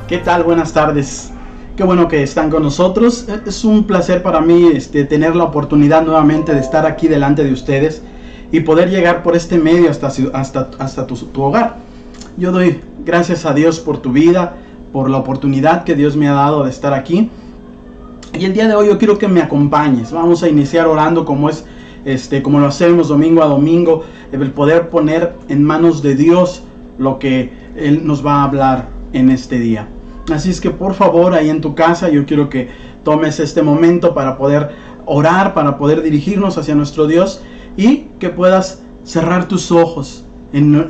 ¿Qué tal? Buenas tardes. Qué bueno que están con nosotros. Es un placer para mí tener la oportunidad nuevamente de estar aquí delante de ustedes y poder llegar por este medio hasta tu hogar. Yo doy gracias a Dios por tu vida, por la oportunidad que Dios me ha dado de estar aquí. Y el día de hoy yo quiero que me acompañes. Vamos a iniciar orando como lo hacemos domingo a domingo, el poder poner en manos de Dios lo que Él nos va a hablar en este día. Así es que por favor, ahí en tu casa, yo quiero que tomes este momento para poder orar, para poder dirigirnos hacia nuestro Dios y que puedas cerrar tus ojos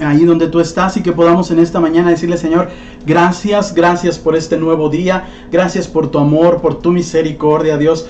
ahí donde tú estás y que podamos en esta mañana decirle: Señor, gracias por este nuevo día, gracias por tu amor, por tu misericordia, Dios,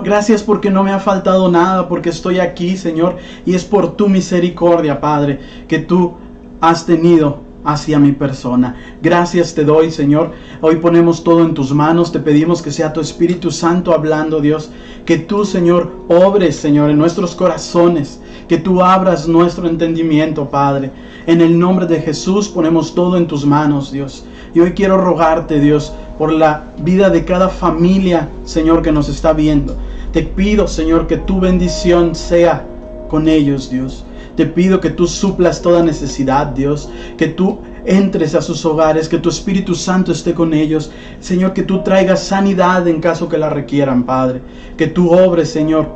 gracias porque no me ha faltado nada, porque estoy aquí, Señor, y es por tu misericordia, Padre, que tú has tenido hacia mi persona. Gracias te doy, Señor. Hoy ponemos todo en tus manos. Te pedimos que sea tu Espíritu Santo hablando, Dios. Que tú, Señor, obres, Señor, en nuestros corazones. Que tú abras nuestro entendimiento, Padre. En el nombre de Jesús ponemos todo en tus manos, Dios. Y hoy quiero rogarte, Dios, por la vida de cada familia, Señor, que nos está viendo. Te pido, Señor, que tu bendición sea con ellos, Dios. Te pido que tú suplas toda necesidad, Dios, que tú entres a sus hogares, que tu Espíritu Santo esté con ellos. Señor, que tú traigas sanidad en caso que la requieran, Padre. Que tú obres, Señor,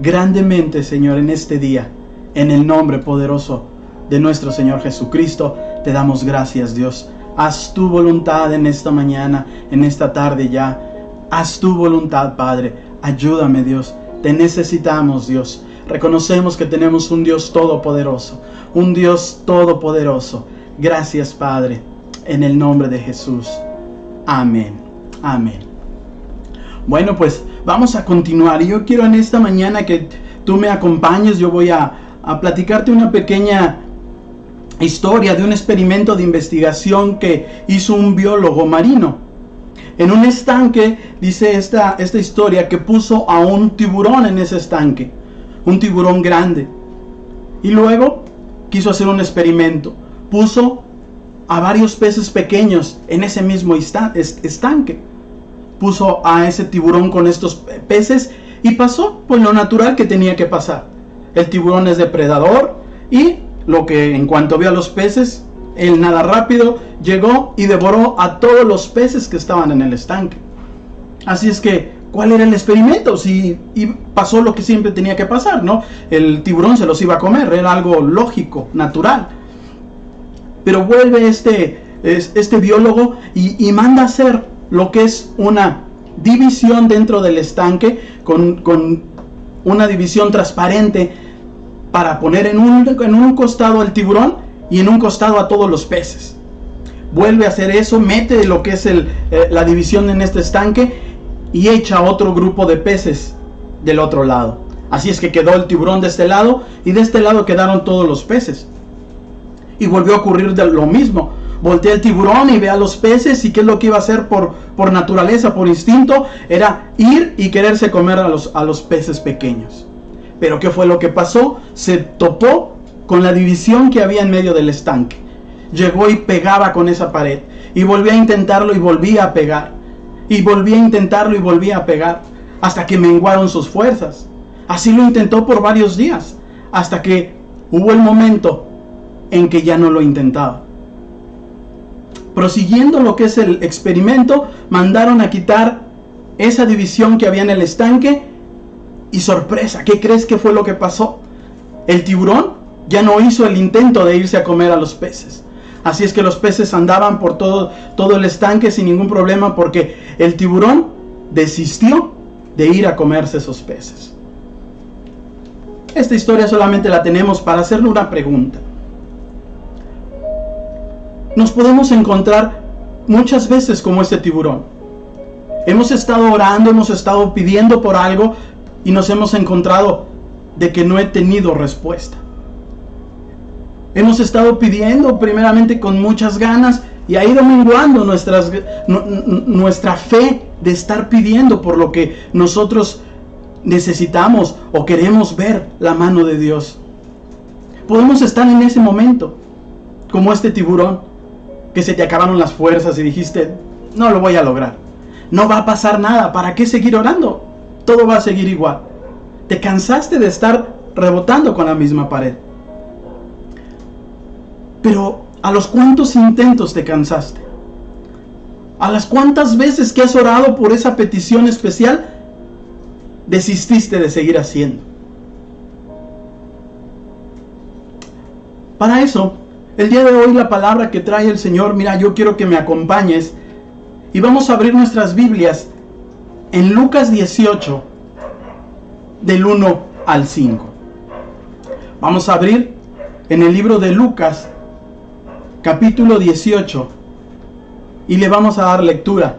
grandemente, Señor, en este día. En el nombre poderoso de nuestro Señor Jesucristo, te damos gracias, Dios. Haz tu voluntad en esta mañana, en esta tarde ya. Haz tu voluntad, Padre. Ayúdame, Dios. Te necesitamos, Dios. Reconocemos que tenemos un Dios todopoderoso, un Dios todopoderoso. Gracias, Padre, en el nombre de Jesús. Amén, amén. Bueno, pues vamos a continuar. Y yo quiero en esta mañana que tú me acompañes. Yo voy a platicarte una pequeña historia de un experimento de investigación que hizo un biólogo marino. En un estanque, dice esta historia, que puso a un tiburón en ese estanque. Un tiburón grande. Y luego quiso hacer un experimento. Puso a varios peces pequeños en ese mismo estanque. Puso a ese tiburón con estos peces y pasó pues lo natural que tenía que pasar. El tiburón es depredador y en cuanto vio a los peces, él nada rápido llegó y devoró a todos los peces que estaban en el estanque. Así es que ¿cuál era el experimento? Y pasó lo que siempre tenía que pasar, ¿no? El tiburón se los iba a comer, era algo lógico, natural. Pero vuelve este biólogo y manda a hacer lo que es una división dentro del estanque, con una división transparente, para poner en un costado al tiburón y en un costado a todos los peces. Vuelve a hacer eso, mete lo que es la división en este estanque y echa otro grupo de peces del otro lado. Así es que quedó el tiburón de este lado y de este lado quedaron todos los peces. Y volvió a ocurrir lo mismo. Voltea el tiburón y ve a los peces, y ¿qué es lo que iba a hacer por naturaleza, por instinto? Era ir y quererse comer a los peces pequeños. Pero ¿qué fue lo que pasó? Se topó con la división que había en medio del estanque. Llegó y pegaba con esa pared. Y volvía a intentarlo y volvía a pegar. Y volvía a intentarlo y volvía a pegar, hasta que menguaron sus fuerzas. Así lo intentó por varios días, hasta que hubo el momento en que ya no lo intentaba. Prosiguiendo lo que es el experimento, mandaron a quitar esa división que había en el estanque. Y sorpresa, ¿qué crees que fue lo que pasó? El tiburón ya no hizo el intento de irse a comer a los peces. Así es que los peces andaban por todo el estanque sin ningún problema, porque el tiburón desistió de ir a comerse esos peces. Esta historia solamente la tenemos para hacerle una pregunta. Nos podemos encontrar muchas veces como este tiburón. Hemos estado orando, hemos estado pidiendo por algo y nos hemos encontrado de que no he tenido respuesta. Hemos estado pidiendo primeramente con muchas ganas y ha ido menguando nuestra fe de estar pidiendo por lo que nosotros necesitamos o queremos ver la mano de Dios. Podemos estar en ese momento como este tiburón, que se te acabaron las fuerzas y dijiste: no lo voy a lograr. No va a pasar nada. ¿Para qué seguir orando? Todo va a seguir igual. Te cansaste de estar rebotando con la misma pared. Pero ¿a los cuántos intentos te cansaste? ¿A las cuántas veces que has orado por esa petición especial desististe de seguir haciendo? Para eso, el día de hoy la palabra que trae el Señor, mira, yo quiero que me acompañes y vamos a abrir nuestras Biblias en Lucas 18, del 1 al 5. Vamos a abrir en el libro de Lucas, capítulo 18, y le vamos a dar lectura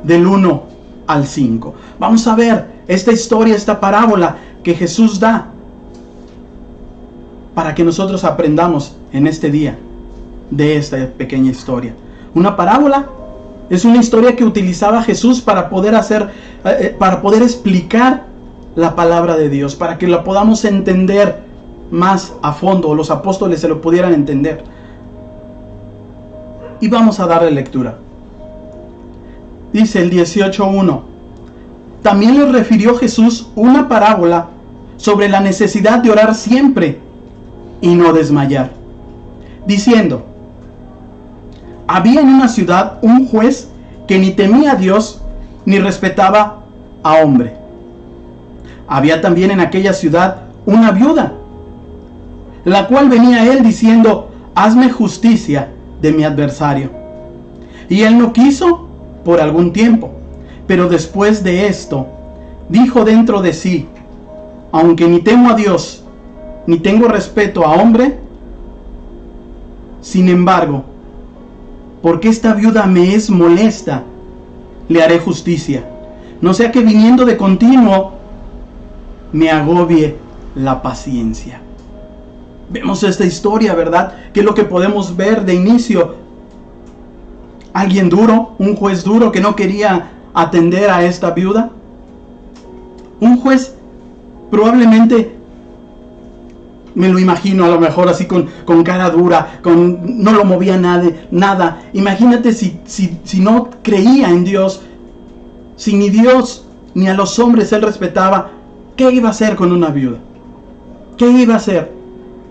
del 1 al 5. Vamos a ver esta historia, esta parábola que Jesús da para que nosotros aprendamos en este día de esta pequeña historia. Una parábola es una historia que utilizaba Jesús para poder explicar la palabra de Dios, para que la podamos entender más a fondo, o los apóstoles se lo pudieran entender. Y vamos a darle lectura. Dice el 18:1. También les refirió Jesús una parábola sobre la necesidad de orar siempre y no desmayar, diciendo: había en una ciudad un juez que ni temía a Dios ni respetaba a hombre. Había también en aquella ciudad una viuda, la cual venía a él diciendo: hazme justicia de mi adversario. Y él no quiso por algún tiempo, pero después de esto dijo dentro de sí: aunque ni temo a Dios ni tengo respeto a hombre, sin embargo, porque esta viuda me es molesta, le haré justicia, no sea que viniendo de continuo me agobie la paciencia. Vemos esta historia, ¿verdad? ¿Qué es lo que podemos ver de inicio? Alguien duro, un juez duro que no quería atender a esta viuda. Un juez probablemente, me lo imagino a lo mejor así con cara dura, no lo movía nada. Imagínate si no creía en Dios, si ni Dios ni a los hombres él respetaba, ¿qué iba a hacer con una viuda? ¿Qué iba a hacer?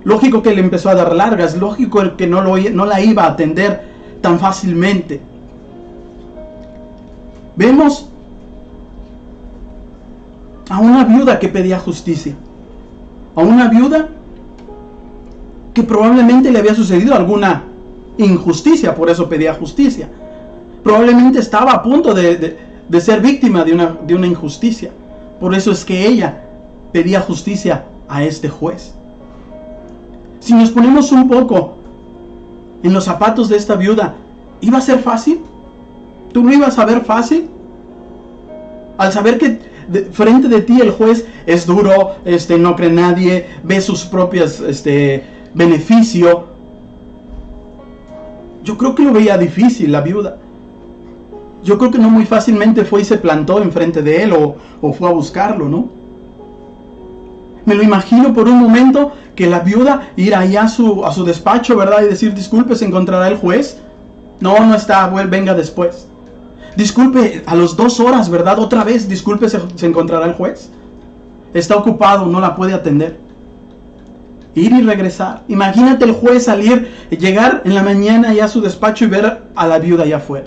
Lógico que le empezó a dar largas, lógico que no la iba a atender tan fácilmente. Vemos a una viuda que pedía justicia, a una viuda que probablemente le había sucedido alguna injusticia, por eso pedía justicia. Probablemente estaba a punto de ser víctima de una injusticia, por eso es que ella pedía justicia a este juez. Si nos ponemos un poco en los zapatos de esta viuda, ¿iba a ser fácil? ¿Tú lo ibas a ver fácil? Al saber que frente de ti el juez es duro, no cree en nadie, ve sus propios beneficios. Yo creo que lo veía difícil la viuda. Yo creo que no muy fácilmente fue y se plantó enfrente de él o fue a buscarlo, ¿no? Me lo imagino por un momento que la viuda ir allá a su despacho, ¿verdad? Y decir: disculpe, ¿se encontrará el juez? No está, venga después. Disculpe, a las 2 horas, ¿verdad? Otra vez, disculpe, ¿se encontrará el juez? Está ocupado, no la puede atender. Ir y regresar. Imagínate el juez llegar en la mañana allá a su despacho y ver a la viuda allá afuera.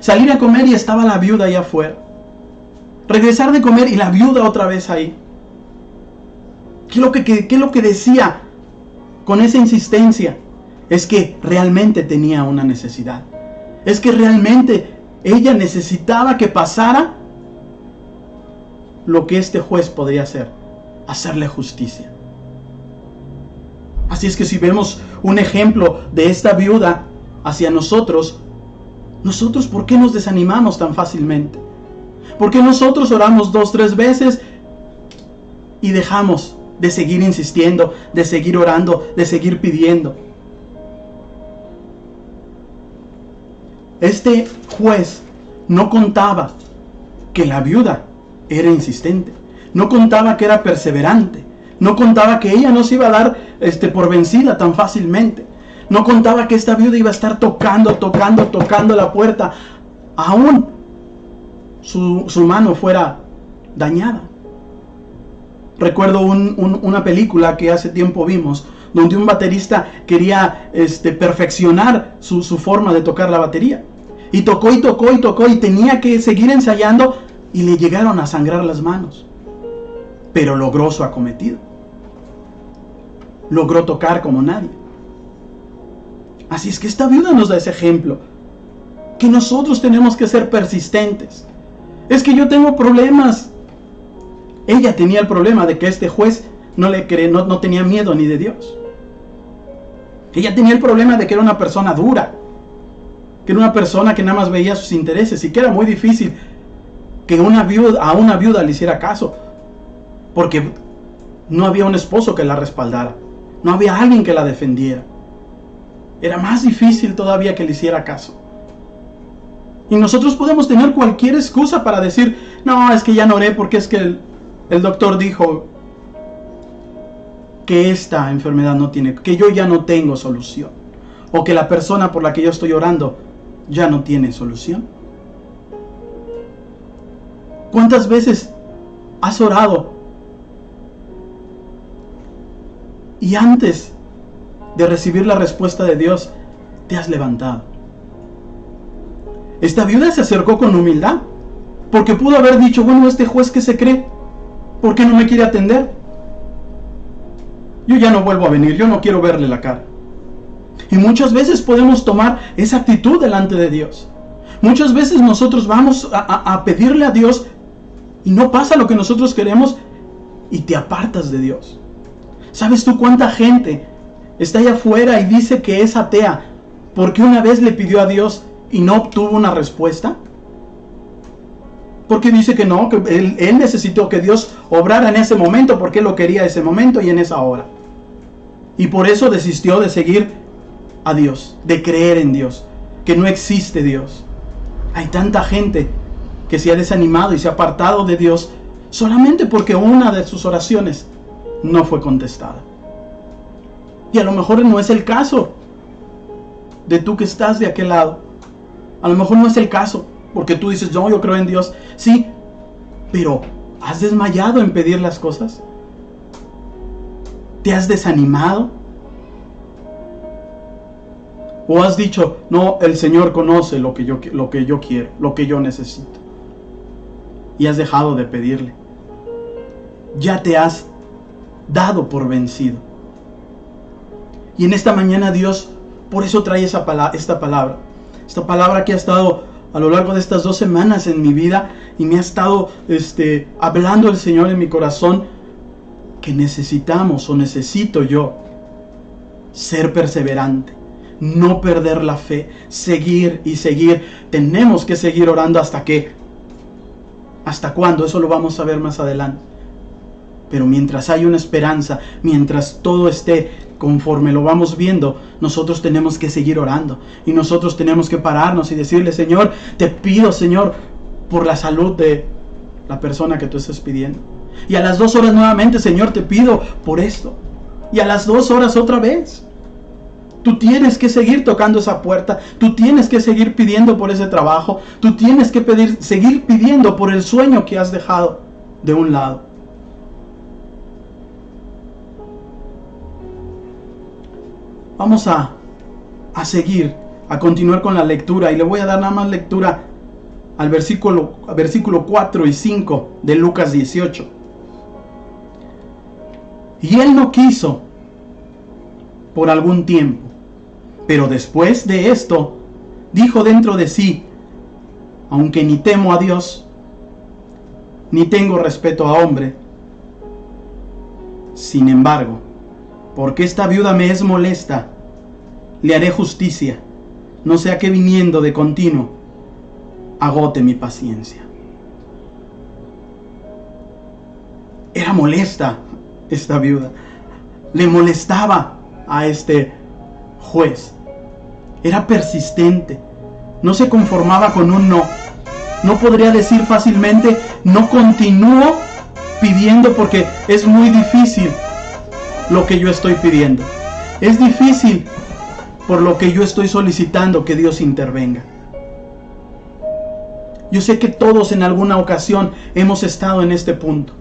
Salir a comer y estaba la viuda allá afuera. Regresar de comer y la viuda otra vez ahí. ¿Qué es lo que decía con esa insistencia? Es que realmente tenía una necesidad. Es que realmente ella necesitaba que pasara lo que este juez podría hacer: hacerle justicia. Así es que si vemos un ejemplo de esta viuda hacia nosotros, ¿por qué nos desanimamos tan fácilmente? ¿Por qué nosotros oramos 2, 3 veces y dejamos de seguir insistiendo, de seguir orando, de seguir pidiendo? Este juez no contaba que la viuda era insistente, no contaba que era perseverante, no contaba que ella no se iba a dar por vencida tan fácilmente, no contaba que esta viuda iba a estar tocando la puerta aún su mano fuera dañada. Recuerdo una película que hace tiempo vimos, donde un baterista quería perfeccionar su forma de tocar la batería. Y tocó y tocó y tocó y tenía que seguir ensayando y le llegaron a sangrar las manos. Pero logró su acometido. Logró tocar como nadie. Así es que esta viuda nos da ese ejemplo. Que nosotros tenemos que ser persistentes. Es que yo tengo problemas. Ella tenía el problema de que este juez no tenía miedo ni de Dios. Ella tenía el problema de que era una persona dura, que era una persona que nada más veía sus intereses y que era muy difícil que a una viuda le hiciera caso, porque no había un esposo que la respaldara, no había alguien que la defendiera. Era más difícil todavía que le hiciera caso. Y nosotros podemos tener cualquier excusa para decir, no, es que ya no oré porque es que el doctor dijo que esta enfermedad no tiene, que yo ya no tengo solución, o que la persona por la que yo estoy orando ya no tiene solución. ¿Cuántas veces has orado y antes de recibir la respuesta de Dios te has levantado? Esta viuda se acercó con humildad, porque pudo haber dicho, bueno, este juez que se cree, ¿por qué no me quiere atender? Yo ya no vuelvo a venir, yo no quiero verle la cara. Y muchas veces podemos tomar esa actitud delante de Dios. Muchas veces nosotros vamos a pedirle a Dios y no pasa lo que nosotros queremos y te apartas de Dios. ¿Sabes tú cuánta gente está allá afuera y dice que es atea porque una vez le pidió a Dios y no obtuvo una respuesta? Porque dice que no, que él necesitó que Dios obrara en ese momento porque él lo quería ese momento y en esa hora. Y por eso desistió de seguir a Dios, de creer en Dios, que no existe Dios. Hay tanta gente que se ha desanimado y se ha apartado de Dios solamente porque una de sus oraciones no fue contestada. Y a lo mejor no es el caso de tú que estás de aquel lado. A lo mejor no es el caso, porque tú dices, no, yo creo en Dios. Sí, pero ¿has desmayado en pedir las cosas? ¿Te has desanimado? ¿O has dicho, no, el Señor conoce lo que yo quiero, lo que yo necesito? Y has dejado de pedirle. Ya te has dado por vencido. Y en esta mañana Dios, por eso trae esta palabra. Esta palabra que ha estado a lo largo de estas 2 semanas en mi vida y me ha estado hablando el Señor en mi corazón, que necesitamos o necesito yo ser perseverante, no perder la fe, seguir y seguir. Tenemos que seguir orando hasta cuándo, eso lo vamos a ver más adelante. Pero mientras hay una esperanza, mientras todo esté conforme lo vamos viendo, nosotros tenemos que seguir orando. Y nosotros tenemos que pararnos y decirle, Señor, te pido, Señor, por la salud de la persona que tú estás pidiendo. Y a las 2 horas nuevamente, Señor, te pido por esto. Y a las 2 horas otra vez. Tú tienes que seguir tocando esa puerta. Tú tienes que seguir pidiendo por ese trabajo. Tú tienes que seguir pidiendo por el sueño que has dejado de un lado. Vamos a seguir, a continuar con la lectura. Y le voy a dar nada más lectura al versículo 4 y 5 de Lucas 18. Y él no quiso por algún tiempo, pero después de esto dijo dentro de sí, aunque ni temo a Dios, ni tengo respeto a hombre, sin embargo, porque esta viuda me es molesta, le haré justicia, no sea que viniendo de continuo agote mi paciencia. Era molesta esta viuda, le molestaba a este juez, era persistente, no se conformaba con un no. No podría decir fácilmente, no continúo pidiendo porque es muy difícil lo que yo estoy pidiendo. Es difícil por lo que yo estoy solicitando que Dios intervenga. Yo sé que todos en alguna ocasión hemos estado en este punto,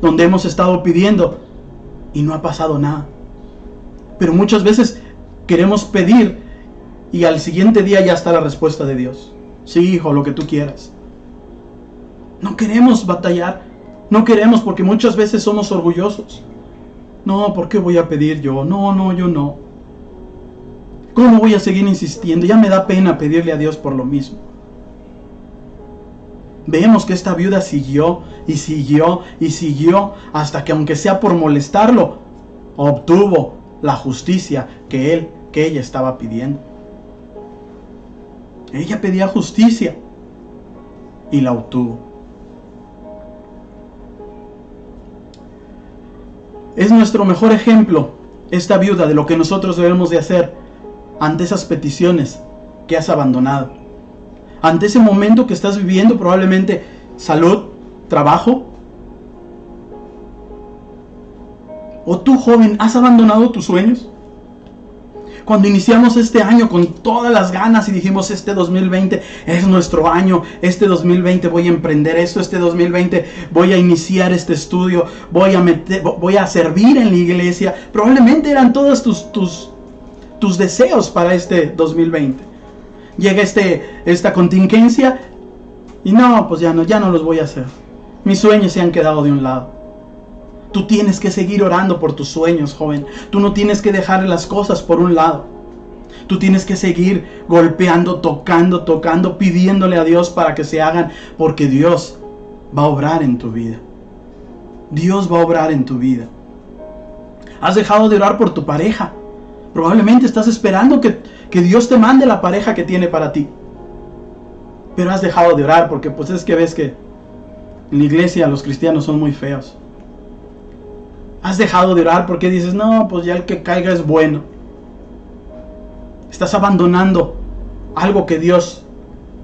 donde hemos estado pidiendo y no ha pasado nada. Pero muchas veces queremos pedir y al siguiente día ya está la respuesta de Dios. Sí, hijo, lo que tú quieras. No queremos batallar, no queremos, porque muchas veces somos orgullosos. No, ¿por qué voy a pedir yo? No, yo no. ¿Cómo voy a seguir insistiendo? Ya me da pena pedirle a Dios por lo mismo. Vemos que esta viuda siguió y siguió y siguió hasta que, aunque sea por molestarlo, obtuvo la justicia que ella estaba pidiendo. Ella pedía justicia y la obtuvo. Es nuestro mejor ejemplo esta viuda de lo que nosotros debemos de hacer ante esas peticiones que has abandonado. Ante ese momento que estás viviendo, probablemente salud, trabajo. ¿O tú, joven, has abandonado tus sueños? Cuando iniciamos este año con todas las ganas y dijimos, este 2020 es nuestro año, este 2020 voy a emprender esto, este 2020 voy a iniciar este estudio, voy a servir en la iglesia. Probablemente eran todos tus deseos para este 2020. Llega esta contingencia y no, pues ya no los voy a hacer. Mis sueños se han quedado de un lado. Tú tienes que seguir orando por tus sueños, joven. Tú no tienes que dejar las cosas por un lado. Tú tienes que seguir golpeando, tocando, pidiéndole a Dios para que se hagan, porque Dios va a obrar en tu vida. Dios va a obrar en tu vida. Has dejado de orar por tu pareja. Probablemente estás esperando que Dios te mande la pareja que tiene para ti. Pero has dejado de orar porque pues es que ves que en la iglesia los cristianos son muy feos. Has dejado de orar porque dices, no, pues ya el que caiga es bueno. Estás abandonando algo que Dios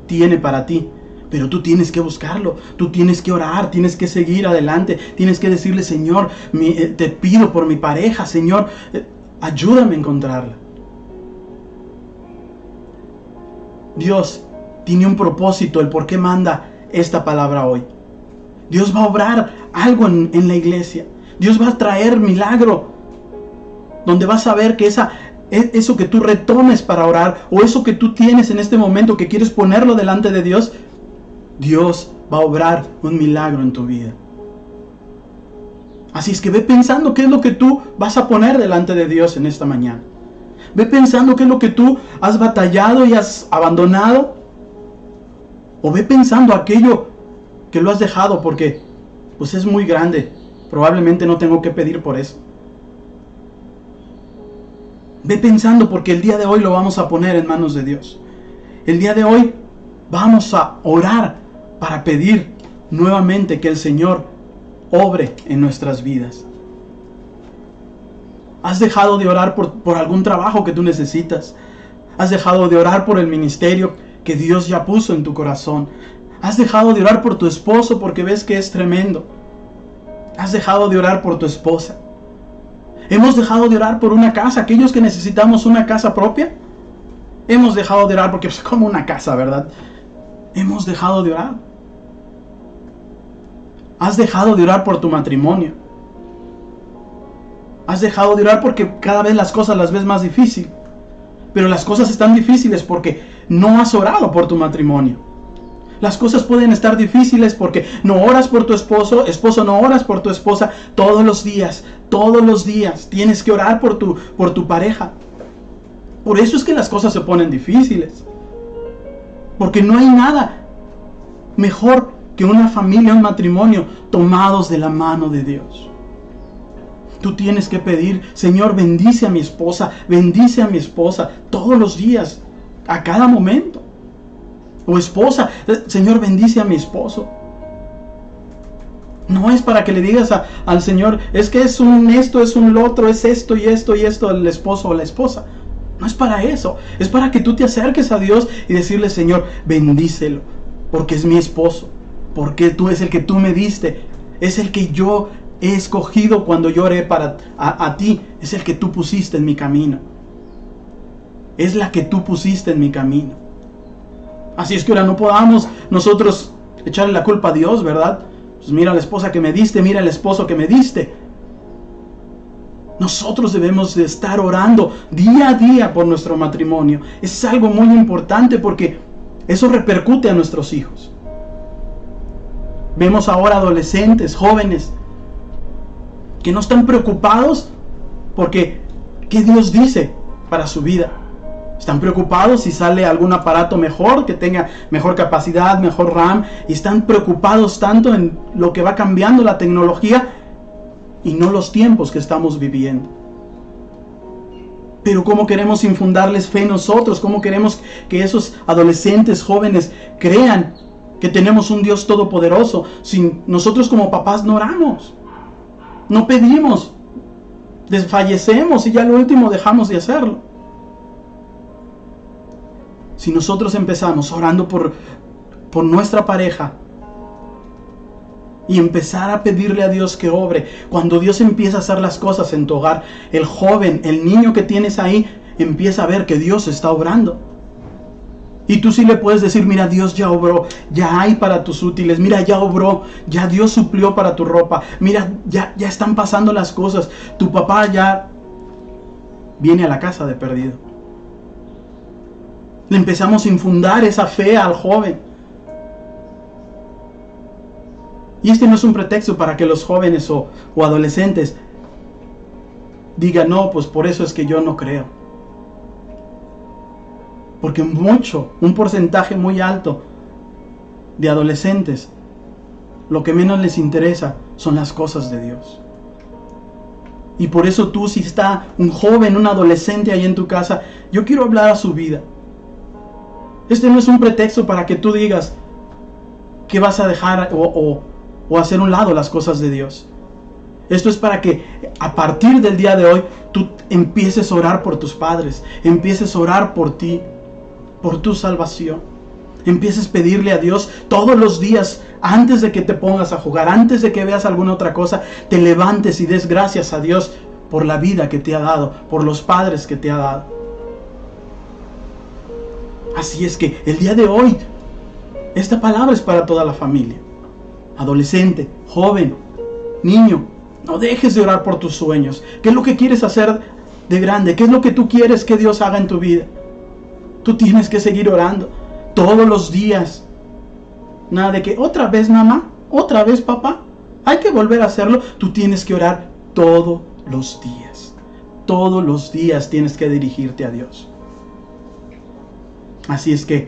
tiene para ti. Pero tú tienes que buscarlo, tú tienes que orar, tienes que seguir adelante, tienes que decirle, Señor, te pido por mi pareja, Señor, ayúdame a encontrarla. Dios tiene un propósito, el por qué manda esta palabra hoy. Dios va a obrar algo en la iglesia. Dios va a traer milagro, donde vas a ver que eso que tú retomes para orar, o eso que tú tienes en este momento que quieres ponerlo delante de Dios, Dios va a obrar un milagro en tu vida. Así es que ve pensando qué es lo que tú vas a poner delante de Dios en esta mañana. Ve pensando qué es lo que tú has batallado y has abandonado. O ve pensando aquello que lo has dejado porque pues es muy grande. Probablemente no tengo que pedir por eso. Ve pensando porque el día de hoy lo vamos a poner en manos de Dios. El día de hoy vamos a orar para pedir nuevamente que el Señor obre en nuestras vidas. ¿Has dejado de orar por algún trabajo que tú necesitas? ¿Has dejado de orar por el ministerio que Dios ya puso en tu corazón? ¿Has dejado de orar por tu esposo porque ves que es tremendo? ¿Has dejado de orar por tu esposa? ¿Hemos dejado de orar por una casa? Aquellos que necesitamos una casa propia. Hemos dejado de orar porque es como una casa, ¿verdad? Hemos dejado de orar. ¿Has dejado de orar por tu matrimonio? ¿Has dejado de orar porque cada vez las cosas las ves más difícil? Pero las cosas están difíciles porque no has orado por tu matrimonio. Las cosas pueden estar difíciles porque no oras por tu esposo, no oras por tu esposa. Todos los días tienes que orar por tu pareja. Por eso es que las cosas se ponen difíciles. Porque no hay nada mejor que una familia, un matrimonio tomados de la mano de Dios. Tú tienes que pedir, Señor, bendice a mi esposa todos los días, a cada momento. O esposa, Señor, bendice a mi esposo. No es para que le digas al Señor, es que es un esto, es un lo otro, es esto y esto y esto, el esposo o la esposa. No es para eso, es para que tú te acerques a Dios y decirle, Señor, bendícelo, porque es mi esposo, porque tú es el que tú me diste, es el que yo he escogido cuando yo oré a ti, es el que tú pusiste en mi camino. Es la que tú pusiste en mi camino. Así es que ahora no podamos nosotros echarle la culpa a Dios, ¿verdad? Pues mira la esposa que me diste, mira el esposo que me diste. Nosotros debemos de estar orando día a día por nuestro matrimonio. Es algo muy importante porque eso repercute a nuestros hijos. Vemos ahora adolescentes, jóvenes, que no están preocupados porque ¿qué Dios dice para su vida? Están preocupados si sale algún aparato mejor, que tenga mejor capacidad, mejor RAM, y están preocupados tanto en lo que va cambiando la tecnología y no los tiempos que estamos viviendo. Pero ¿cómo queremos infundarles fe nosotros? ¿Cómo queremos que esos adolescentes jóvenes crean que tenemos un Dios todopoderoso si nosotros como papás no oramos, no pedimos, desfallecemos y ya lo último dejamos de hacerlo? Si nosotros empezamos orando por nuestra pareja y empezar a pedirle a Dios que obre, cuando Dios empieza a hacer las cosas en tu hogar, el joven, el niño que tienes ahí, empieza a ver que Dios está obrando. Y tú sí le puedes decir, mira, Dios ya obró, ya hay para tus útiles, mira, ya obró, ya Dios suplió para tu ropa, mira, ya están pasando las cosas, tu papá ya viene a la casa de perdido. Le empezamos a infundar esa fe al joven. Y este no es un pretexto para que los jóvenes o adolescentes digan, no, pues por eso es que yo no creo. Porque un porcentaje muy alto de adolescentes, lo que menos les interesa son las cosas de Dios. Y por eso tú, si está un joven, un adolescente ahí en tu casa, yo quiero hablar a su vida. Este no es un pretexto para que tú digas que vas a dejar o hacer a un lado las cosas de Dios. Esto es para que a partir del día de hoy tú empieces a orar por tus padres, empieces a orar por ti, por tu salvación. Empieces a pedirle a Dios todos los días, antes de que te pongas a jugar, antes de que veas alguna otra cosa, te levantes y des gracias a Dios por la vida que te ha dado, por los padres que te ha dado. Así es que el día de hoy, esta palabra es para toda la familia. Adolescente, joven, niño, no dejes de orar por tus sueños. ¿Qué es lo que quieres hacer de grande? ¿Qué es lo que tú quieres que Dios haga en tu vida? Tú tienes que seguir orando todos los días. Nada de que otra vez mamá, otra vez papá. Hay que volver a hacerlo. Tú tienes que orar todos los días. Todos los días tienes que dirigirte a Dios. Así es que,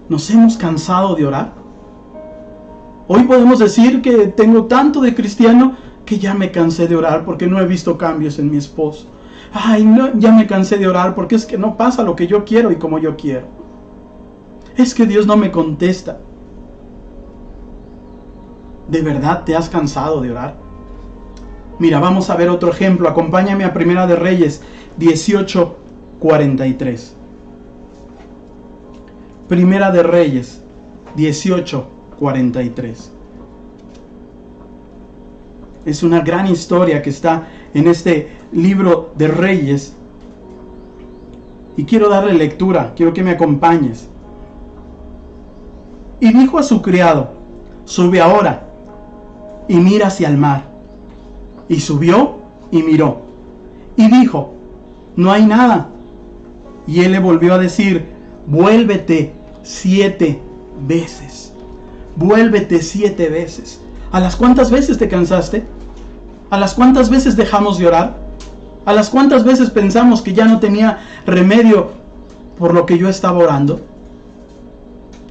¿nos hemos cansado de orar? Hoy podemos decir que tengo tanto de cristiano que ya me cansé de orar porque no he visto cambios en mi esposo. Ay, no, ya me cansé de orar porque es que no pasa lo que yo quiero y como yo quiero. Es que Dios no me contesta. ¿De verdad te has cansado de orar? Mira, vamos a ver otro ejemplo. Acompáñame a Primera de Reyes 18:43. Primera de Reyes 18:43. Es una gran historia que está en este libro de Reyes. Y quiero darle lectura, quiero que me acompañes. Y dijo a su criado, sube ahora y mira hacia el mar. Y subió y miró. Y dijo, no hay nada. Y él le volvió a decir, vuélvete 7 veces. Vuélvete 7 veces. ¿A las cuántas veces te cansaste? ¿A las cuántas veces dejamos de orar? ¿A las cuántas veces pensamos que ya no tenía remedio por lo que yo estaba orando?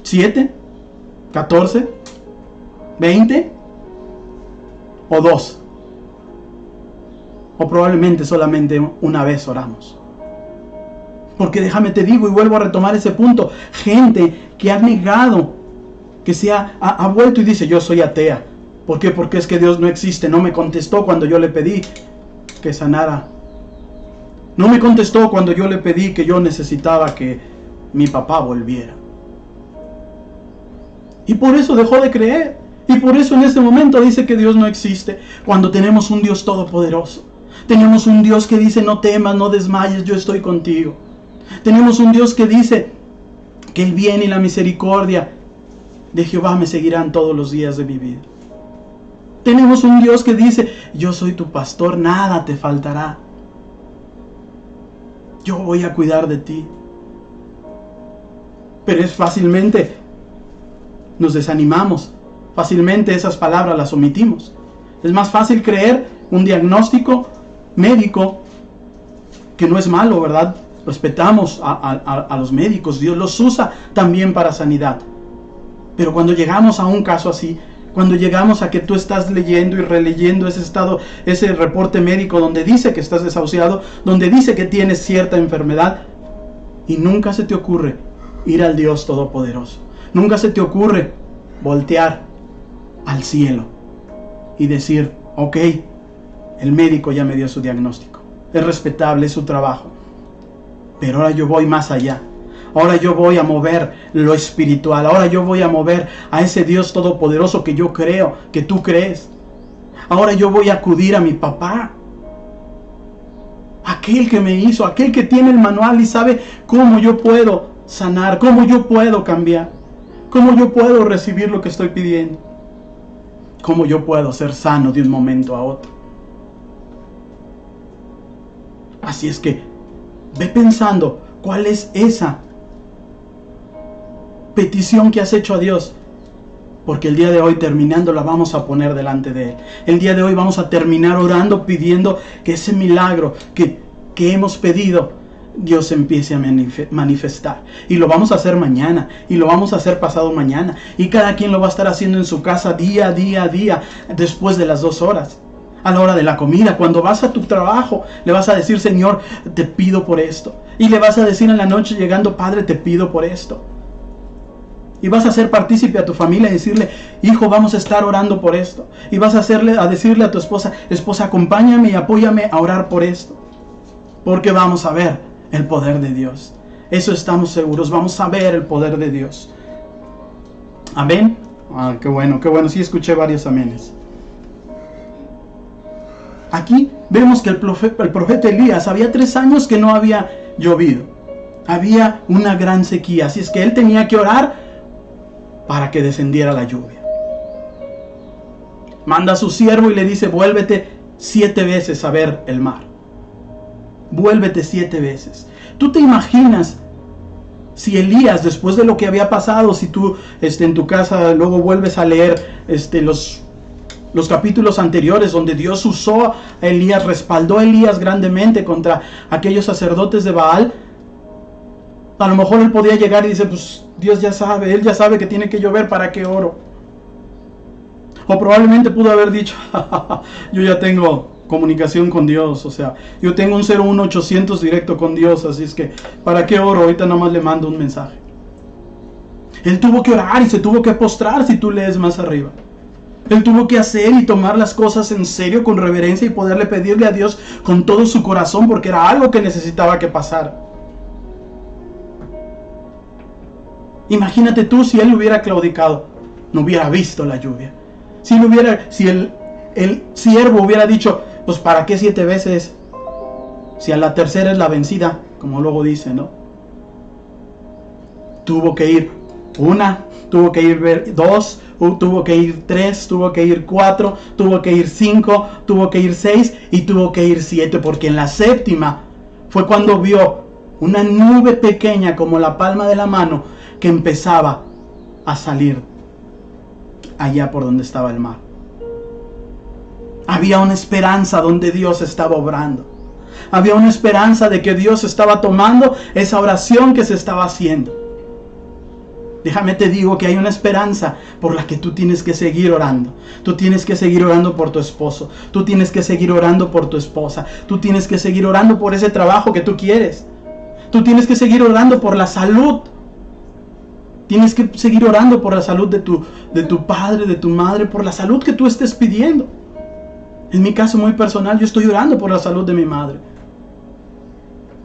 ¿7? ¿14? ¿20? ¿O 2? O probablemente solamente una vez oramos. Porque déjame te digo y vuelvo a retomar ese punto. Gente que ha negado, que ha vuelto y dice, yo soy atea. ¿Por qué? Porque es que Dios no existe. No me contestó cuando yo le pedí que sanara. No me contestó cuando yo le pedí que yo necesitaba que mi papá volviera. Y por eso dejó de creer. Y por eso en este momento dice que Dios no existe. Cuando tenemos un Dios todopoderoso. Tenemos un Dios que dice, no temas, no desmayes, yo estoy contigo. Tenemos un Dios que dice, que el bien y la misericordia de Jehová me seguirán todos los días de mi vida. Tenemos un Dios que dice, yo soy tu pastor, nada te faltará. Yo voy a cuidar de ti. Pero es fácilmente nos desanimamos, fácilmente esas palabras las omitimos. Es más fácil creer un diagnóstico médico, que no es malo, ¿verdad? Respetamos a los médicos, Dios los usa también para sanidad. Pero cuando llegamos a un caso así, cuando llegamos a que tú estás leyendo y releyendo ese reporte médico donde dice que estás desahuciado, donde dice que tienes cierta enfermedad, y nunca se te ocurre ir al Dios Todopoderoso, nunca se te ocurre voltear al cielo y decir, ok, el médico ya me dio su diagnóstico, es respetable, es su trabajo, pero ahora yo voy más allá. Ahora yo voy a mover lo espiritual. Ahora yo voy a mover a ese Dios todopoderoso que yo creo, que tú crees. Ahora yo voy a acudir a mi papá. Aquel que me hizo, aquel que tiene el manual y sabe cómo yo puedo sanar, cómo yo puedo cambiar, cómo yo puedo recibir lo que estoy pidiendo, cómo yo puedo ser sano de un momento a otro. Así es que ve pensando cuál es esa petición que has hecho a Dios, porque el día de hoy terminando la vamos a poner delante de Él. El día de hoy vamos a terminar orando, pidiendo que ese milagro que hemos pedido, Dios empiece a manifestar. Y lo vamos a hacer mañana, y lo vamos a hacer pasado mañana, y cada quien lo va a estar haciendo en su casa día a día, después de las 2 horas. A la hora de la comida, cuando vas a tu trabajo, le vas a decir, Señor, te pido por esto. Y le vas a decir en la noche llegando, Padre, te pido por esto. Y vas a hacer partícipe a tu familia y decirle, hijo, vamos a estar orando por esto. Y vas a decirle a tu esposa, acompáñame y apóyame a orar por esto. Porque vamos a ver el poder de Dios. Eso estamos seguros, vamos a ver el poder de Dios. Amén. Qué bueno. Sí, escuché varios amenes. Aquí vemos que el profeta Elías, había 3 años que no había llovido. Había una gran sequía. Así es que él tenía que orar para que descendiera la lluvia. Manda a su siervo y le dice, vuélvete 7 veces a ver el mar. Vuélvete 7 veces. ¿Tú te imaginas si Elías, después de lo que había pasado, si tú en tu casa luego vuelves a leer los capítulos anteriores donde Dios usó a Elías, respaldó a Elías grandemente contra aquellos sacerdotes de Baal? A lo mejor él podía llegar y dice, pues Dios ya sabe, Él ya sabe que tiene que llover, ¿para qué oro? O probablemente pudo haber dicho, yo ya tengo comunicación con Dios, o sea, yo tengo un 01800 directo con Dios, así es que, ¿para qué oro? Ahorita nada más le mando un mensaje. Él tuvo que orar y se tuvo que postrar, si tú lees más arriba. Él tuvo que hacer y tomar las cosas en serio, con reverencia, y poderle pedirle a Dios con todo su corazón, porque era algo que necesitaba que pasara. Imagínate tú si él hubiera claudicado, no hubiera visto la lluvia. Si el siervo hubiera dicho, pues ¿para qué 7 veces? Si a la tercera es la vencida, como luego dice, ¿no? Tuvo que ir 1, tuvo que ir 2, tuvo que ir 3, tuvo que ir 4, tuvo que ir 5, tuvo que ir 6 y tuvo que ir 7, porque en la 7ª fue cuando vio una nube pequeña como la palma de la mano que empezaba a salir allá por donde estaba el mar. Había una esperanza donde Dios estaba obrando. Había una esperanza de que Dios estaba tomando esa oración que se estaba haciendo. Déjame te digo que hay una esperanza por la que tú tienes que seguir orando. Tú tienes que seguir orando por tu esposo. Tú tienes que seguir orando por tu esposa. Tú tienes que seguir orando por ese trabajo que tú quieres. Tú tienes que seguir orando por la salud. Tienes que seguir orando por la salud de tu padre, de tu madre, por la salud que tú estés pidiendo. En mi caso muy personal, yo estoy orando por la salud de mi madre.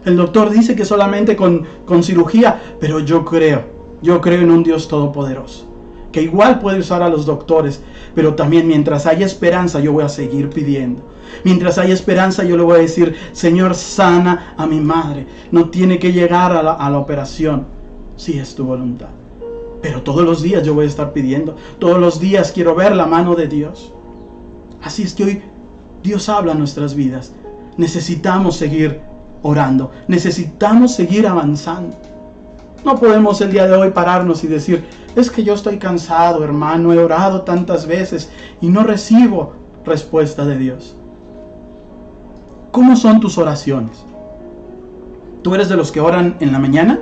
El doctor dice que solamente con cirugía, pero yo creo en un Dios todopoderoso, que igual puede usar a los doctores, pero también mientras haya esperanza yo voy a seguir pidiendo. Mientras haya esperanza yo le voy a decir, Señor, sana a mi madre. No tiene que llegar a la operación. si es tu voluntad. Pero todos los días yo voy a estar pidiendo. Todos los días quiero ver la mano de Dios. Así es que hoy Dios habla en nuestras vidas. Necesitamos seguir orando. Necesitamos seguir avanzando. No podemos el día de hoy pararnos y decir, es que yo estoy cansado, hermano, he orado tantas veces y no recibo respuesta de Dios. ¿Cómo son tus oraciones? ¿Tú eres de los que oran en la mañana?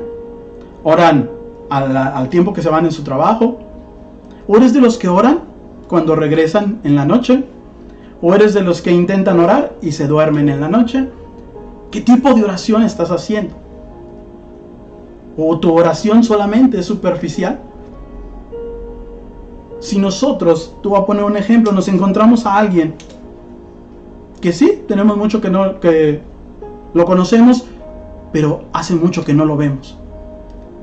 ¿Oran al tiempo que se van en su trabajo? ¿O eres de los que oran cuando regresan en la noche? ¿O eres de los que intentan orar y se duermen en la noche? ¿Qué tipo de oración estás haciendo? ¿O tu oración solamente es superficial? Si nosotros, tú voy a poner un ejemplo, nos encontramos a alguien que sí, tenemos mucho que lo conocemos, pero hace mucho que no lo vemos.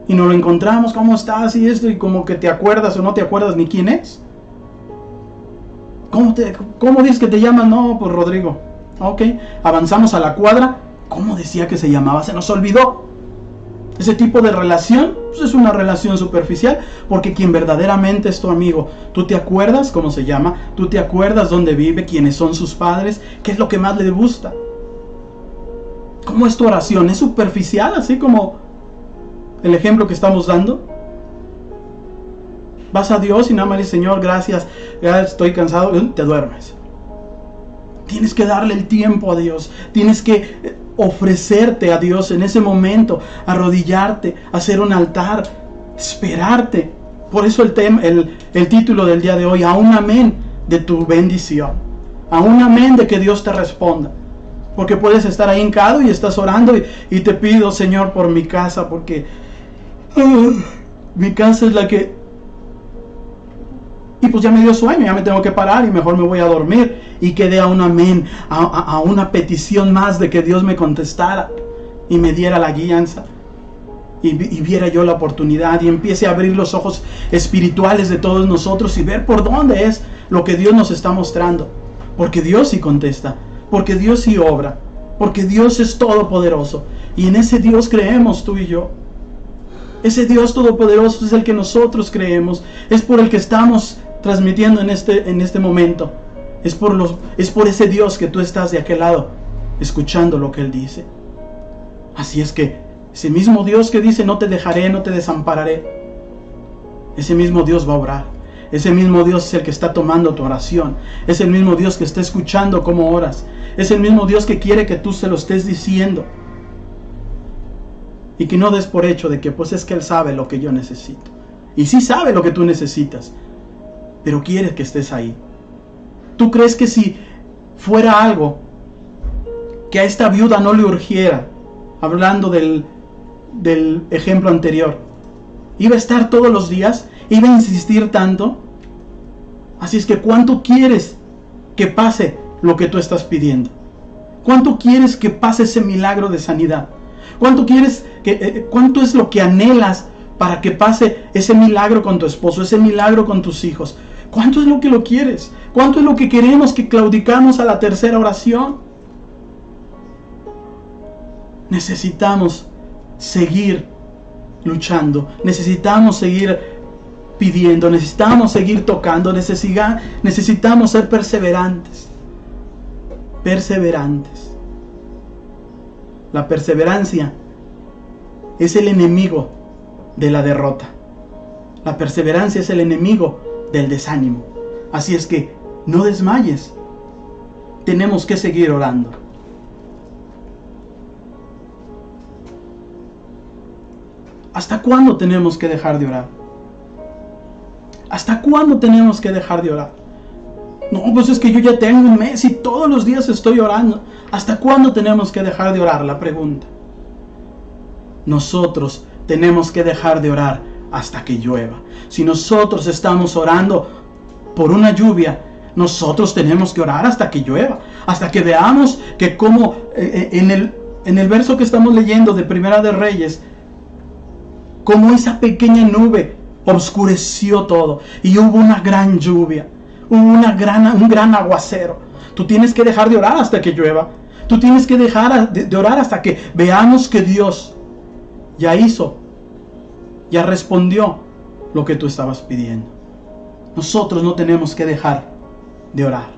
Y nos lo encontramos, ¿cómo estás? Y esto, y como que te acuerdas o no te acuerdas ni quién es. ¿Cómo dices que te llamas? No, pues Rodrigo. Ok, avanzamos a la cuadra. ¿Cómo decía que se llamaba? Se nos olvidó. Ese tipo de relación pues es una relación superficial, porque quien verdaderamente es tu amigo, tú te acuerdas cómo se llama, tú te acuerdas dónde vive, quiénes son sus padres, qué es lo que más le gusta. ¿Cómo es tu oración? ¿Es superficial, así como el ejemplo que estamos dando? Vas a Dios y nada más dices, Señor, gracias, ya estoy cansado, te duermes. Tienes que darle el tiempo a Dios, tienes que ofrecerte a Dios en ese momento, arrodillarte, hacer un altar, esperarte. Por eso el título del día de hoy, a un amén de tu bendición, a un amén de que Dios te responda. Porque puedes estar ahí hincado y estás orando y te pido, Señor, por mi casa, porque mi casa es la que... Y pues ya me dio sueño, ya me tengo que parar y mejor me voy a dormir. Y quedé a un amén, a una petición más de que Dios me contestara y me diera la guianza. Y viera yo la oportunidad y empiece a abrir los ojos espirituales de todos nosotros y ver por dónde es lo que Dios nos está mostrando. Porque Dios sí contesta, porque Dios sí obra, porque Dios es todopoderoso. Y en ese Dios creemos tú y yo. Ese Dios todopoderoso es el que nosotros creemos, es por el que estamos transmitiendo en este momento. Es por ese Dios que tú estás de aquel lado, escuchando lo que Él dice. Así es que ese mismo Dios que dice, no te dejaré, no te desampararé, ese mismo Dios va a obrar. Ese mismo Dios es el que está tomando tu oración. Es el mismo Dios que está escuchando cómo oras. Es el mismo Dios que quiere que tú se lo estés diciendo. Y que no des por hecho de que pues es que Él sabe lo que yo necesito. Y sí sabe lo que tú necesitas, pero quiere que estés ahí. ¿Tú crees que si fuera algo que a esta viuda no le urgiera, hablando del ejemplo anterior, iba a estar todos los días, iba a insistir tanto? Así es que ¿cuánto quieres que pase lo que tú estás pidiendo? ¿Cuánto quieres que pase ese milagro de sanidad? ¿Cuánto es lo que anhelas para que pase ese milagro con tu esposo, ese milagro con tus hijos? ¿Cuánto es lo que lo quieres? ¿Cuánto es lo que queremos que claudicamos a la tercera oración? Necesitamos seguir luchando, necesitamos seguir pidiendo, necesitamos seguir tocando, necesitamos ser perseverantes. Perseverantes. La perseverancia es el enemigo de la derrota. La perseverancia es el enemigo del desánimo. Así es que no desmayes. Tenemos que seguir orando. ¿Hasta cuándo tenemos que dejar de orar? ¿Hasta cuándo tenemos que dejar de orar? No, pues es que yo ya tengo un mes y todos los días estoy orando. ¿Hasta cuándo tenemos que dejar de orar? La pregunta. Nosotros tenemos que dejar de orar hasta que llueva. Si nosotros estamos orando por una lluvia, nosotros tenemos que orar hasta que llueva. Hasta que veamos que como en el verso que estamos leyendo de Primera de Reyes, como esa pequeña nube oscureció todo y hubo una gran lluvia, hubo un gran aguacero. Tú tienes que dejar de orar hasta que llueva. Tú tienes que dejar de orar hasta que veamos que Dios ya ya respondió lo que tú estabas pidiendo. Nosotros no tenemos que dejar de orar.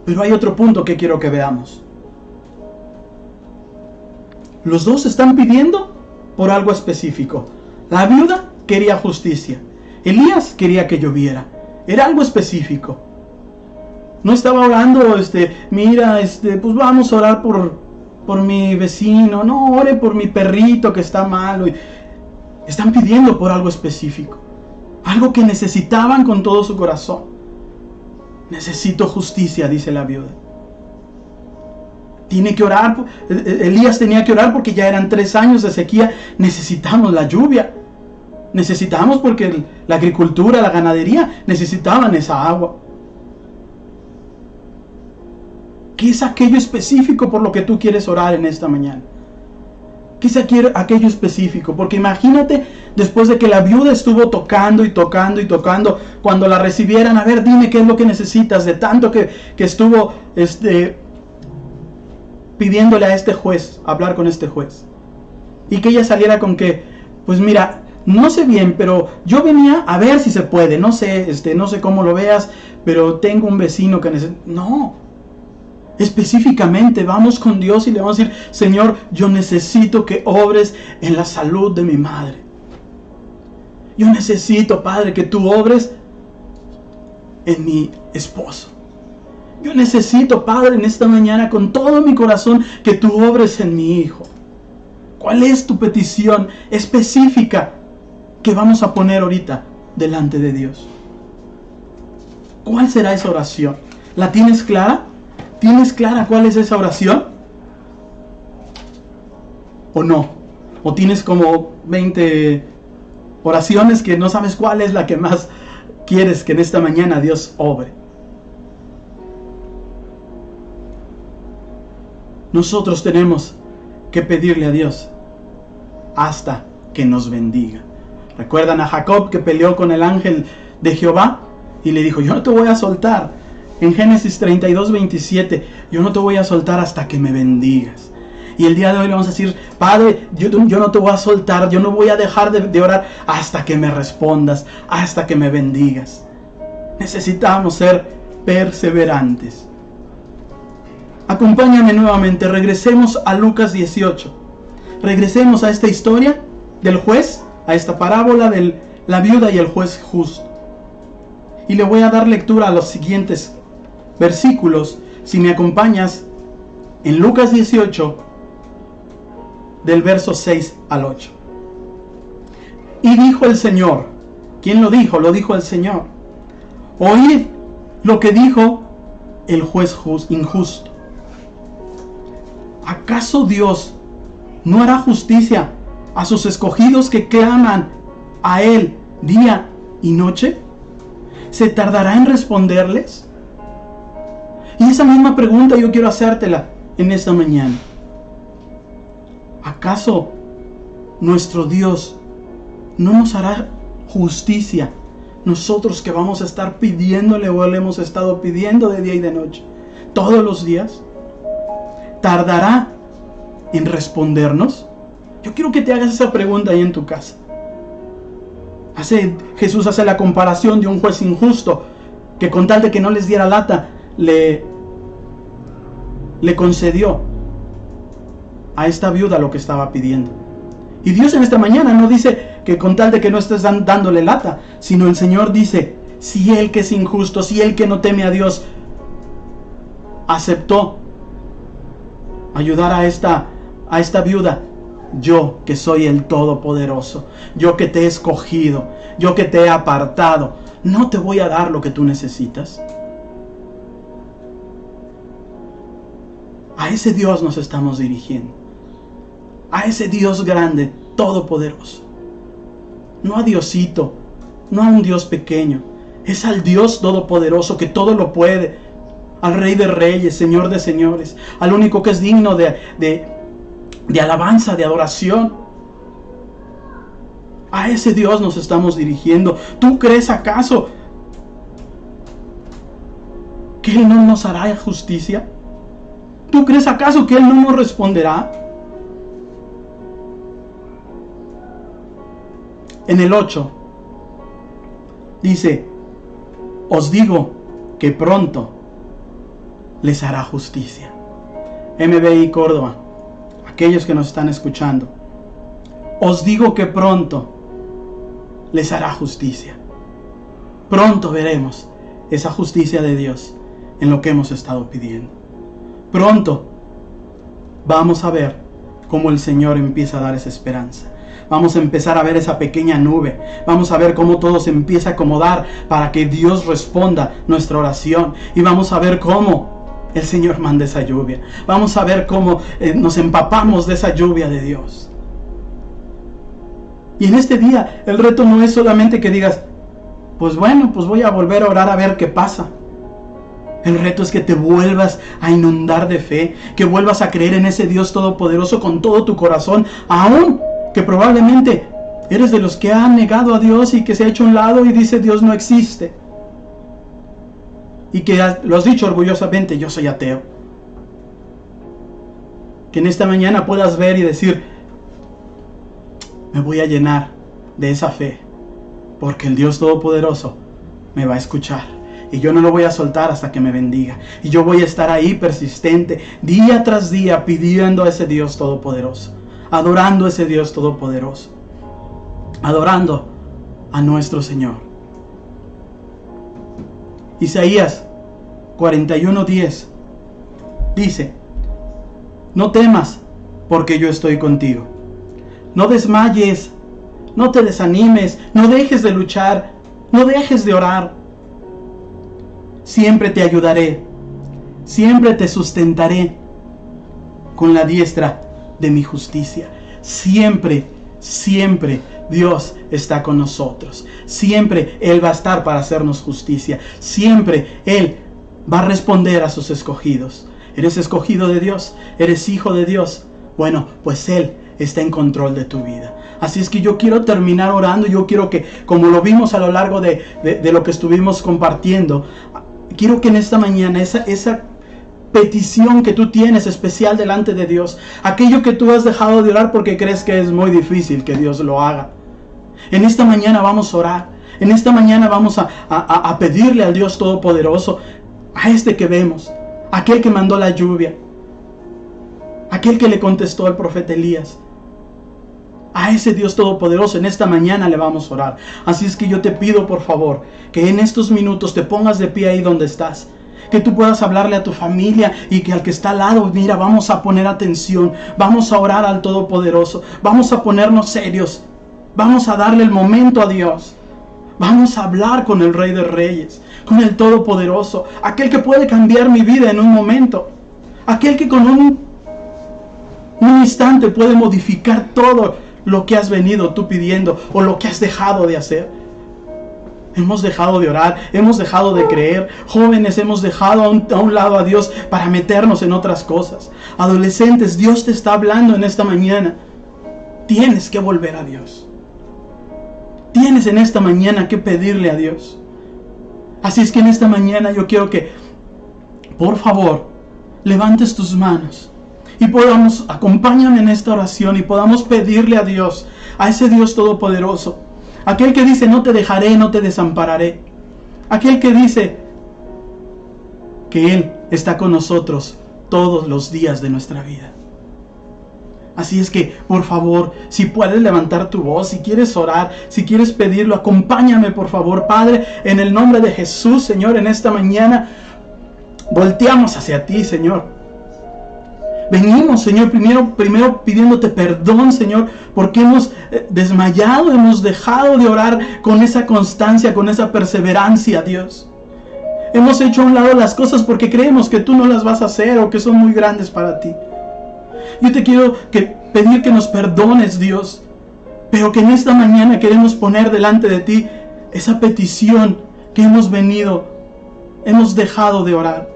Pero hay otro punto que quiero que veamos. Los dos están pidiendo por algo específico. La viuda quería justicia. Elías quería que lloviera. Era algo específico. No estaba orando, mira, pues vamos a orar por mi vecino. No, ore por mi perrito que está malo. Están pidiendo por algo específico. Algo que necesitaban con todo su corazón. Necesito justicia, dice la viuda. Tiene que orar. Elías tenía que orar porque ya eran 3 años de sequía. Necesitamos la lluvia. Necesitamos porque la agricultura, la ganadería necesitaban esa agua. ¿Qué es aquello específico por lo que tú quieres orar en esta mañana? ¿Qué es aquello específico? Porque imagínate, después de que la viuda estuvo tocando y tocando y tocando, cuando la recibieran, a ver, dime qué es lo que necesitas, de tanto que estuvo pidiéndole a este juez, hablar con este juez. Y que ella saliera con que, pues mira, no sé bien, pero yo venía a ver si se puede, no sé cómo lo veas, pero tengo un vecino que necesita. No. Específicamente vamos con Dios y le vamos a decir, Señor, yo necesito que obres en la salud de mi madre. Yo necesito, Padre, que tú obres en mi esposo. Yo necesito, Padre, en esta mañana con todo mi corazón que tú obres en mi hijo. ¿Cuál es tu petición específica que vamos a poner ahorita delante de Dios? ¿Cuál será esa oración? ¿La tienes clara? ¿Tienes clara cuál es esa oración? ¿O no? ¿O tienes como 20 oraciones que no sabes cuál es la que más quieres que en esta mañana Dios obre? Nosotros tenemos que pedirle a Dios hasta que nos bendiga. ¿Recuerdan a Jacob que peleó con el ángel de Jehová? Y le dijo, yo no te voy a soltar. En Génesis 32:27, yo no te voy a soltar hasta que me bendigas. Y el día de hoy le vamos a decir, Padre, yo no te voy a soltar, yo no voy a dejar de orar hasta que me respondas, hasta que me bendigas. Necesitamos ser perseverantes. Acompáñame nuevamente, regresemos a Lucas 18. Regresemos a esta historia del juez, a esta parábola de la viuda y el juez justo. Y le voy a dar lectura a los siguientes versículos, si me acompañas, en Lucas 18, del verso 6 al 8. Y dijo el Señor, ¿quién lo dijo? Lo dijo el Señor. Oíd lo que dijo el juez injusto. ¿Acaso Dios no hará justicia a sus escogidos que claman a Él día y noche? ¿Se tardará en responderles? Y esa misma pregunta yo quiero hacértela en esta mañana. ¿Acaso nuestro Dios no nos hará justicia? Nosotros que vamos a estar pidiéndole o le hemos estado pidiendo de día y de noche, todos los días. ¿Tardará en respondernos? Yo quiero que te hagas esa pregunta ahí en tu casa. Jesús hace la comparación de un juez injusto que con tal de que no les diera lata, le concedió a esta viuda lo que estaba pidiendo. Y Dios en esta mañana no dice que con tal de que no estés dándole lata, sino el Señor dice, si Él que es injusto, si Él que no teme a Dios, aceptó ayudar a esta viuda, yo que soy el Todopoderoso, yo que te he escogido, yo que te he apartado, ¿no te voy a dar lo que tú necesitas? A ese Dios nos estamos dirigiendo. A ese Dios grande, todopoderoso. No a Diosito, no a un Dios pequeño. Es al Dios todopoderoso que todo lo puede. Al Rey de Reyes, Señor de Señores. Al único que es digno de alabanza, de adoración. A ese Dios nos estamos dirigiendo. ¿Tú crees acaso que Él no nos hará justicia? ¿Tú crees acaso que Él no nos responderá? En el 8 dice: os digo que pronto les hará justicia. MBI Córdoba, aquellos que nos están escuchando, os digo que pronto les hará justicia. Pronto veremos esa justicia de Dios en lo que hemos estado pidiendo. Pronto vamos a ver cómo el Señor empieza a dar esa esperanza. Vamos a empezar a ver esa pequeña nube. Vamos a ver cómo todo se empieza a acomodar para que Dios responda nuestra oración. Y vamos a ver cómo el Señor manda esa lluvia. Vamos a ver cómo nos empapamos de esa lluvia de Dios. Y en este día el reto no es solamente que digas: pues bueno, pues voy a volver a orar a ver qué pasa. El reto es que te vuelvas a inundar de fe, que vuelvas a creer en ese Dios todopoderoso con todo tu corazón, aún que probablemente eres de los que han negado a Dios y que se ha hecho a un lado y dice: Dios no existe. Y que lo has dicho orgullosamente: yo soy ateo. Que en esta mañana puedas ver y decir: me voy a llenar de esa fe, porque el Dios todopoderoso me va a escuchar. Y yo no lo voy a soltar hasta que me bendiga. Y yo voy a estar ahí persistente, día tras día, pidiendo a ese Dios todopoderoso, adorando a ese Dios todopoderoso, adorando a nuestro Señor. Isaías 41:10 dice: no temas, porque yo estoy contigo. No desmayes, no te desanimes, no dejes de luchar, no dejes de orar. Siempre te ayudaré, siempre te sustentaré con la diestra de mi justicia. Siempre, siempre Dios está con nosotros. Siempre Él va a estar para hacernos justicia. Siempre Él va a responder a sus escogidos. ¿Eres escogido de Dios? ¿Eres hijo de Dios? Bueno, pues Él está en control de tu vida. Así es que yo quiero terminar orando. Yo quiero que, como lo vimos a lo largo de lo que estuvimos compartiendo, quiero que en esta mañana esa petición que tú tienes especial delante de Dios, aquello que tú has dejado de orar porque crees que es muy difícil que Dios lo haga, en esta mañana vamos a orar. En esta mañana vamos a pedirle al Dios Todopoderoso, a este que vemos, aquel que mandó la lluvia, aquel que le contestó al profeta Elías. A ese Dios Todopoderoso en esta mañana le vamos a orar. Así es que yo te pido, por favor, que en estos minutos te pongas de pie ahí donde estás. Que tú puedas hablarle a tu familia y que al que está al lado: mira, vamos a poner atención, vamos a orar al Todopoderoso, vamos a ponernos serios, vamos a darle el momento a Dios, vamos a hablar con el Rey de Reyes, con el Todopoderoso, aquel que puede cambiar mi vida en un momento, aquel que con un instante puede modificar todo lo que has venido tú pidiendo o lo que has dejado de hacer. Hemos dejado de orar, hemos dejado de creer. Jóvenes, hemos dejado a un lado a Dios para meternos en otras cosas. Adolescentes, Dios te está hablando en esta mañana. Tienes que volver a Dios. Tienes en esta mañana que pedirle a Dios. Así es que en esta mañana yo quiero que, por favor, levantes tus manos y acompáñame en esta oración y podamos pedirle a Dios, a ese Dios Todopoderoso, aquel que dice: no te dejaré, no te desampararé, aquel que dice que Él está con nosotros todos los días de nuestra vida. Así es que, por favor, si puedes levantar tu voz, si quieres orar, si quieres pedirlo, acompáñame, por favor. Padre, en el nombre de Jesús, Señor, en esta mañana volteamos hacia ti, Señor. Venimos, Señor, primero pidiéndote perdón, Señor, porque hemos desmayado, hemos dejado de orar con esa constancia, con esa perseverancia, Dios. Hemos hecho a un lado las cosas porque creemos que tú no las vas a hacer o que son muy grandes para ti. Yo te quiero pedir que nos perdones, Dios, pero que en esta mañana queremos poner delante de ti esa petición que hemos dejado de orar.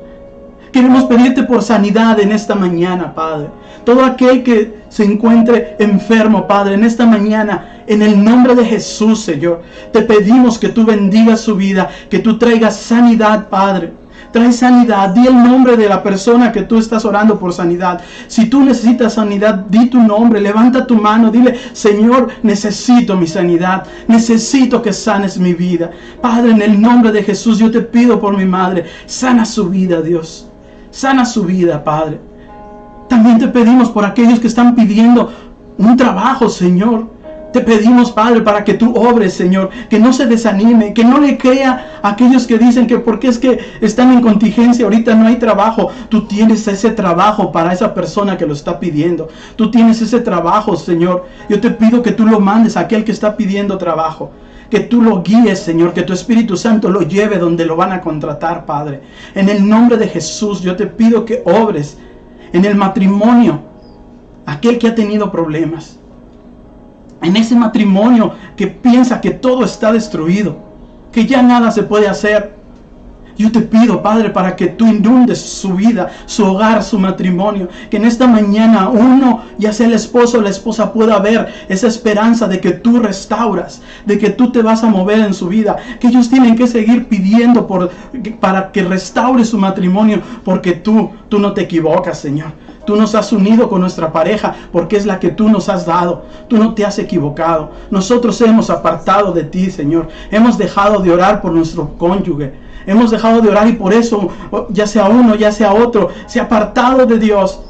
Queremos pedirte por sanidad en esta mañana, Padre. Todo aquel que se encuentre enfermo, Padre, en esta mañana, en el nombre de Jesús, Señor, te pedimos que tú bendigas su vida, que tú traigas sanidad, Padre. Trae sanidad. Di el nombre de la persona que tú estás orando por sanidad. Si tú necesitas sanidad, di tu nombre. Levanta tu mano. Dile: Señor, necesito mi sanidad. Necesito que sanes mi vida. Padre, en el nombre de Jesús, yo te pido por mi madre. Sana su vida, Dios. Sana su vida, Padre. También te pedimos por aquellos que están pidiendo un trabajo, Señor. Te pedimos, Padre, para que tú obres, Señor, que no se desanime, que no le crea a aquellos que dicen que porque es que están en contingencia, ahorita no hay trabajo. Tú tienes ese trabajo para esa persona que lo está pidiendo. Tú tienes ese trabajo, Señor. Yo te pido que tú lo mandes a aquel que está pidiendo trabajo. Que tú lo guíes, Señor, que tu Espíritu Santo lo lleve donde lo van a contratar, Padre. En el nombre de Jesús, yo te pido que obres en el matrimonio, aquel que ha tenido problemas. En ese matrimonio que piensa que todo está destruido, que ya nada se puede hacer. Yo te pido, Padre, para que tú inundes su vida, su hogar, su matrimonio. Que en esta mañana uno, ya sea el esposo o la esposa, pueda ver esa esperanza de que tú restauras, de que tú te vas a mover en su vida. Que ellos tienen que seguir pidiendo para que restaure su matrimonio, porque tú no te equivocas, Señor. Tú nos has unido con nuestra pareja porque es la que tú nos has dado. Tú no te has equivocado. Nosotros hemos apartado de ti, Señor. Hemos dejado de orar por nuestro cónyuge. Hemos dejado de orar y por eso, ya sea uno, ya sea otro, se ha apartado de Dios.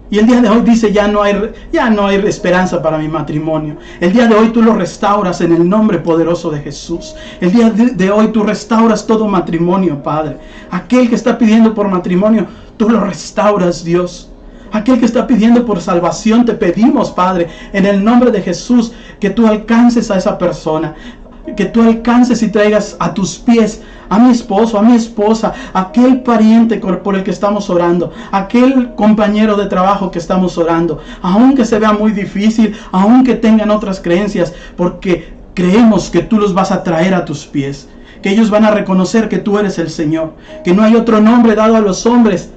Y el día de hoy dice: ya no hay esperanza para mi matrimonio. El día de hoy tú lo restauras en el nombre poderoso de Jesús. El día de hoy tú restauras todo matrimonio, Padre. Aquel que está pidiendo por matrimonio, tú lo restauras, Dios. Aquel que está pidiendo por salvación, te pedimos, Padre, en el nombre de Jesús, que tú alcances a esa persona. Que tú alcances y traigas a tus pies a mi esposo, a mi esposa, aquel pariente por el que estamos orando, aquel compañero de trabajo que estamos orando, aunque se vea muy difícil, aunque tengan otras creencias, porque creemos que tú los vas a traer a tus pies, que ellos van a reconocer que tú eres el Señor, que no hay otro nombre dado a los hombres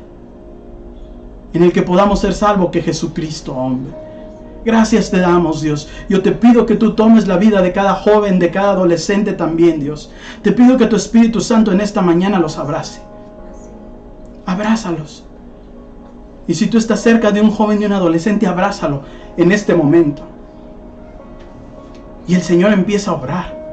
en el que podamos ser salvos que Jesucristo, hombre. Gracias te damos, Dios. Yo te pido que tú tomes la vida de cada joven, de cada adolescente también, Dios. Te pido que tu Espíritu Santo en esta mañana los abrace. Abrázalos. Y si tú estás cerca de un joven y un adolescente, abrázalo en este momento. Y el Señor empieza a obrar.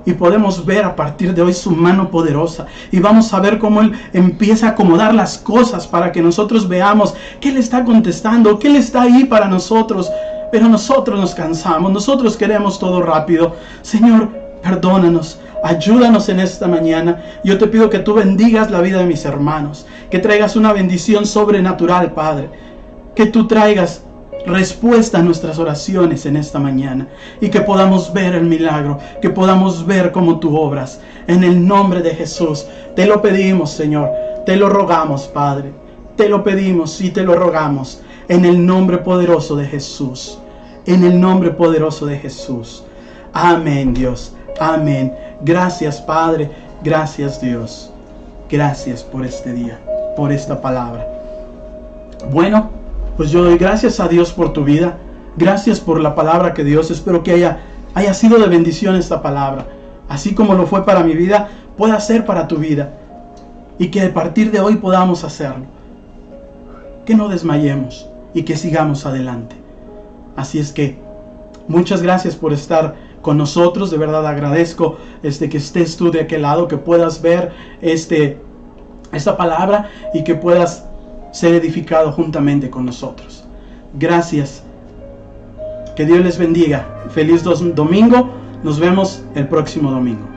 Y podemos ver a partir de hoy su mano poderosa. Y vamos a ver cómo Él empieza a acomodar las cosas para que nosotros veamos que Él está contestando, que Él está ahí para nosotros. Pero nosotros nos cansamos, nosotros queremos todo rápido. Señor, perdónanos, ayúdanos en esta mañana. Yo te pido que tú bendigas la vida de mis hermanos, que traigas una bendición sobrenatural, Padre. Que tú traigas respuesta a nuestras oraciones en esta mañana y que podamos ver el milagro, que podamos ver cómo tú obras. En el nombre de Jesús te lo pedimos, Señor, te lo rogamos, Padre, te lo pedimos y te lo rogamos en el nombre poderoso de Jesús, en el nombre poderoso de Jesús. Amén, Dios, amén. Gracias, Padre, gracias, Dios, gracias por este día, por esta palabra. Bueno, pues yo doy gracias a Dios por tu vida. Gracias por la palabra que Dios, espero que haya sido de bendición esta palabra. Así como lo fue para mi vida, pueda ser para tu vida. Y que a partir de hoy podamos hacerlo. Que no desmayemos y que sigamos adelante. Así es que muchas gracias por estar con nosotros. De verdad agradezco que estés tú de aquel lado, que puedas ver esta palabra y que puedas ser edificado juntamente con nosotros. Gracias. Que Dios les bendiga. Feliz domingo. Nos vemos el próximo domingo.